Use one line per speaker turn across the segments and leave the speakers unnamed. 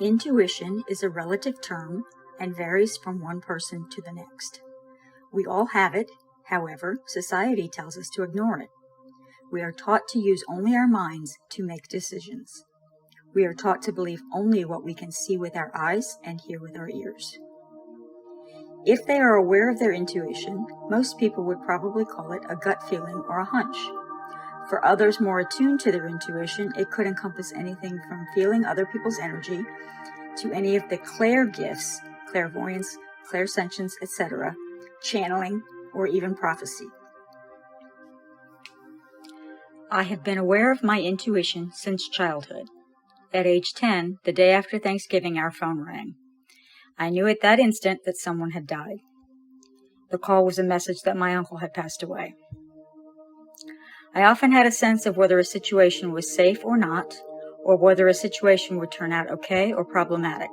Intuition is a relative term and varies from one person to the next. We all have it, however, society tells us to ignore it. We are taught to use only our minds to make decisions. We are taught to believe only what we can see with our eyes and hear with our ears. If they are aware of their intuition, most people would probably call it a gut feeling or a hunch. For others more attuned to their intuition, it could encompass anything from feeling other people's energy to any of the clair gifts, clairvoyance, clairsentience, etc., channeling, or even prophecy. I have been aware of my intuition since childhood. At age 10, the day after Thanksgiving, our phone rang. I knew at that instant that someone had died. The call was a message that my uncle had passed away. I often had a sense of whether a situation was safe or not, or whether a situation would turn out okay or problematic.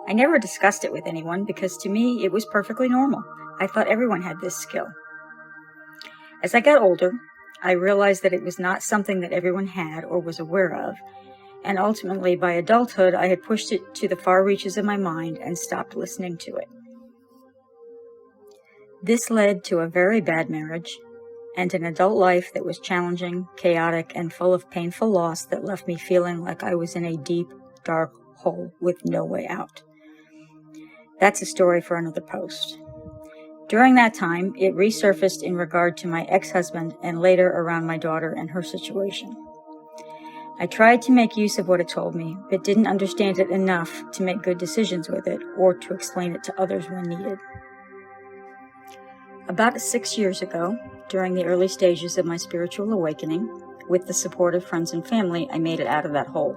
I never discussed it with anyone because to me it was perfectly normal. I thought everyone had this skill. As I got older, I realized that it was not something that everyone had or was aware of, and ultimately by adulthood I had pushed it to the far reaches of my mind and stopped listening to it. This led to a very bad marriage and an adult life that was challenging, chaotic, and full of painful loss that left me feeling like I was in a deep, dark hole with no way out. That's a story for another post. During that time, it resurfaced in regard to my ex-husband and later around my daughter and her situation. I tried to make use of what it told me, but didn't understand it enough to make good decisions with it or to explain it to others when needed. About 6 years ago, during the early stages of my spiritual awakening, with the support of friends and family, I made it out of that hole.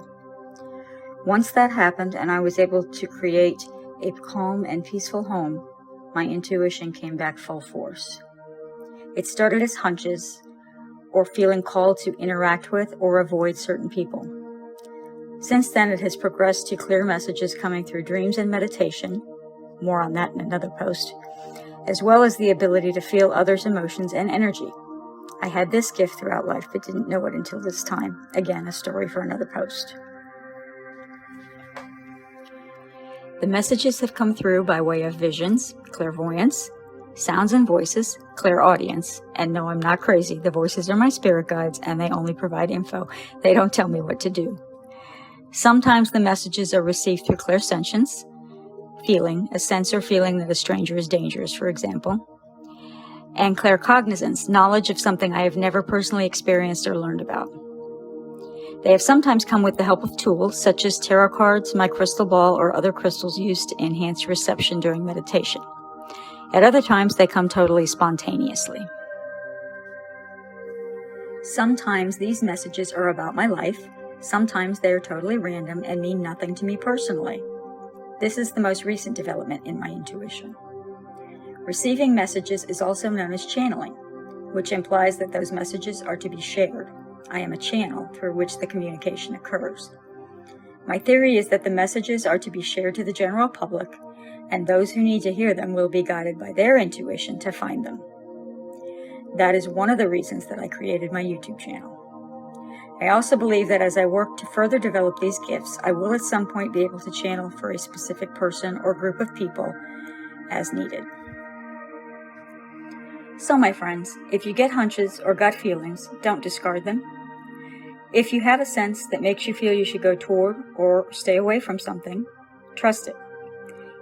Once that happened and I was able to create a calm and peaceful home, my intuition came back full force. It started as hunches, or feeling called to interact with or avoid certain people. Since then, it has progressed to clear messages coming through dreams and meditation, more on that in another post, as well as the ability to feel others' emotions and energy. I had this gift throughout life but didn't know it until this time. Again, a story for another post. The messages have come through by way of visions, clairvoyance, sounds and voices, clairaudience, and no, I'm not crazy. The voices are my spirit guides and they only provide info. They don't tell me what to do. Sometimes the messages are received through clairsentience, feeling, a sense or feeling that a stranger is dangerous, for example, and claircognizance, knowledge of something I have never personally experienced or learned about. They have sometimes come with the help of tools such as tarot cards, my crystal ball, or other crystals used to enhance reception during meditation. At other times, they come totally spontaneously. Sometimes these messages are about my life. Sometimes they are totally random and mean nothing to me personally. This is the most recent development in my intuition. Receiving messages is also known as channeling, which implies that those messages are to be shared. I am a channel through which the communication occurs. My theory is that the messages are to be shared to the general public, and those who need to hear them will be guided by their intuition to find them. That is one of the reasons that I created my YouTube channel. I also believe that as I work to further develop these gifts, I will at some point be able to channel for a specific person or group of people as needed. So my friends, if you get hunches or gut feelings, don't discard them. If you have a sense that makes you feel you should go toward or stay away from something, trust it.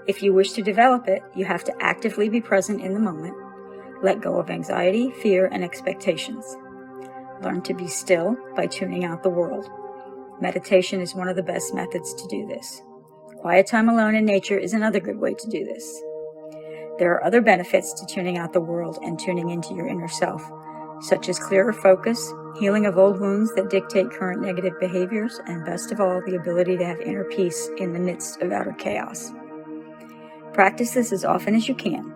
If you wish to develop it, you have to actively be present in the moment, let go of anxiety, fear, and expectations. Learn to be still by tuning out the world. Meditation is one of the best methods to do this. Quiet time alone in nature is another good way to do this. There are other benefits to tuning out the world and tuning into your inner self, such as clearer focus, healing of old wounds that dictate current negative behaviors, and best of all, the ability to have inner peace in the midst of outer chaos. Practice this as often as you can.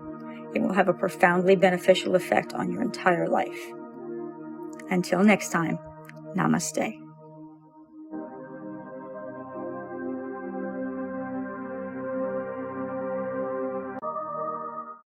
It will have a profoundly beneficial effect on your entire life. Until next time, namaste.